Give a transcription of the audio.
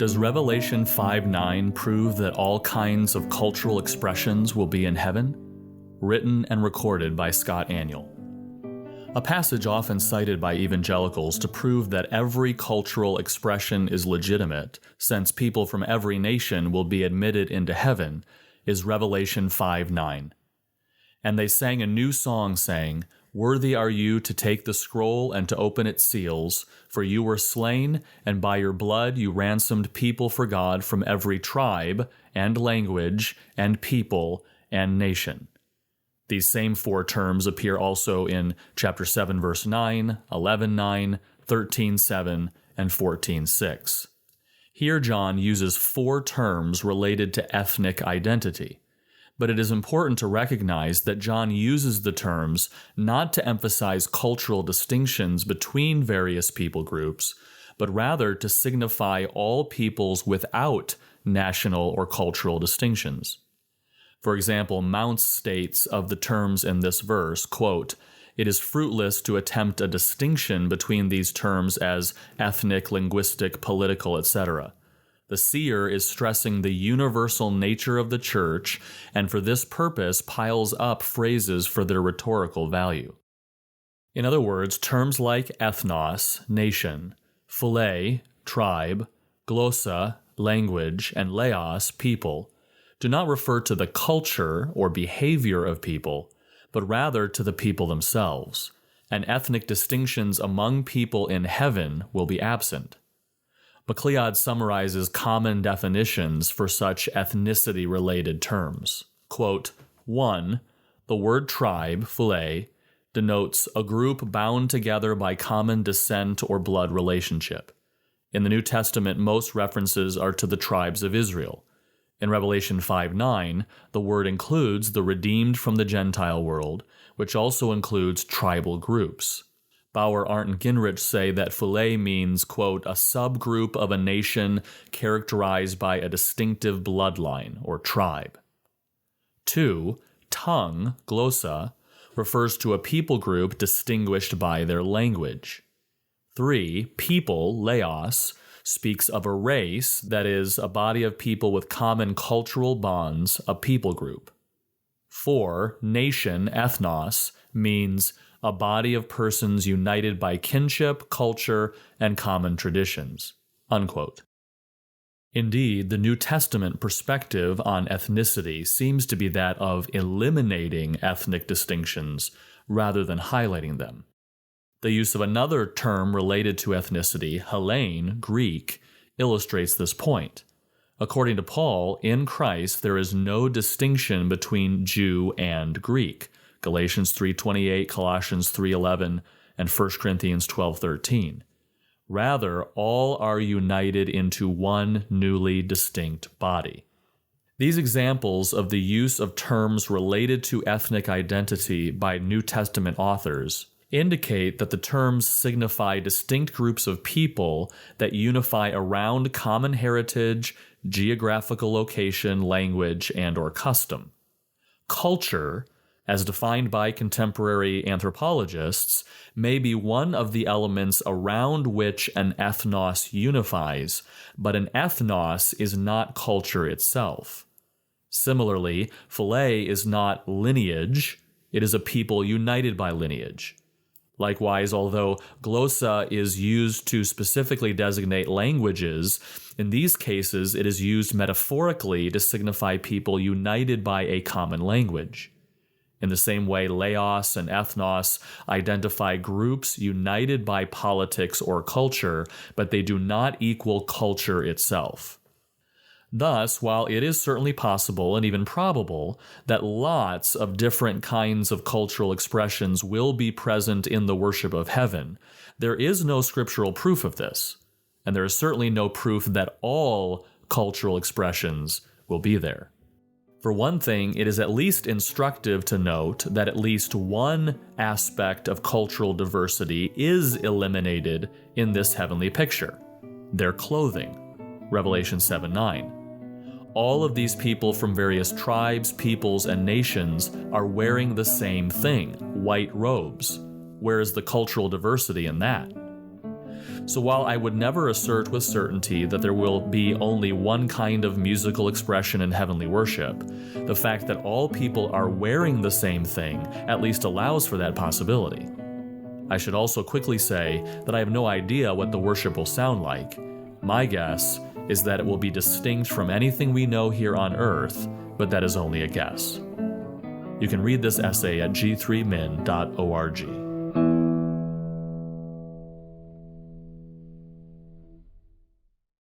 Does Revelation 5:9 prove that all kinds of cultural expressions will be in heaven? Written and recorded by Scott Aniol. A passage often cited by evangelicals to prove that every cultural expression is legitimate, since people from every nation will be admitted into heaven, is Revelation 5:9. And they sang a new song saying, "Worthy are you to take the scroll and to open its seals, for you were slain, and by your blood you ransomed people for God from every tribe, and language, and people, and nation." These same four terms appear also in chapter 7, verse 9, 11:9, 13:7, and 14:6. Here John uses four terms related to ethnic identity. But it is important to recognize that John uses the terms not to emphasize cultural distinctions between various people groups, but rather to signify all peoples without national or cultural distinctions. For example, Mounce states of the terms in this verse, quote, "It is fruitless to attempt a distinction between these terms as ethnic, linguistic, political, etc. The seer is stressing the universal nature of the church, and for this purpose piles up phrases for their rhetorical value." In other words, terms like ethnos, nation, phile, tribe, glossa, language, and laos, people, do not refer to the culture or behavior of people, but rather to the people themselves, and ethnic distinctions among people in heaven will be absent. MacLeod summarizes common definitions for such ethnicity-related terms. Quote, 1. The word tribe, phile, denotes a group bound together by common descent or blood relationship. In the New Testament, most references are to the tribes of Israel. In Revelation 5:9, the word includes the redeemed from the Gentile world, which also includes tribal groups. Bauer, Arndt, and Gingrich say that phile means, quote, a subgroup of a nation characterized by a distinctive bloodline or tribe. 2. Tongue, glossa, refers to a people group distinguished by their language. 3. People, laos, speaks of a race, that is, a body of people with common cultural bonds, a people group. 4. Nation, ethnos, means a body of persons united by kinship, culture, and common traditions. Unquote. Indeed, the New Testament perspective on ethnicity seems to be that of eliminating ethnic distinctions rather than highlighting them. The use of another term related to ethnicity, Hellene, Greek, illustrates this point. According to Paul, in Christ there is no distinction between Jew and Greek, Galatians 3:28, Colossians 3:11, and 1 Corinthians 12:13. Rather, all are united into one newly distinct body. These examples of the use of terms related to ethnic identity by New Testament authors indicate that the terms signify distinct groups of people that unify around common heritage, geographical location, language, and/or custom. Culture, as defined by contemporary anthropologists, may be one of the elements around which an ethnos unifies, but an ethnos is not culture itself. Similarly, phile is not lineage, it is a people united by lineage. Likewise, although glossa is used to specifically designate languages, in these cases it is used metaphorically to signify people united by a common language. In the same way, laos and ethnos identify groups united by politics or culture, but they do not equal culture itself. Thus, while it is certainly possible and even probable that lots of different kinds of cultural expressions will be present in the worship of heaven, there is no scriptural proof of this, and there is certainly no proof that all cultural expressions will be there. For one thing, it is at least instructive to note that at least one aspect of cultural diversity is eliminated in this heavenly picture: their clothing. Revelation 7:9. All of these people from various tribes, peoples, and nations are wearing the same thing, white robes. Where is the cultural diversity in that? So while I would never assert with certainty that there will be only one kind of musical expression in heavenly worship, the fact that all people are wearing the same thing at least allows for that possibility. I should also quickly say that I have no idea what the worship will sound like. My guess is that it will be distinct from anything we know here on Earth, but that is only a guess. You can read this essay at g3min.org.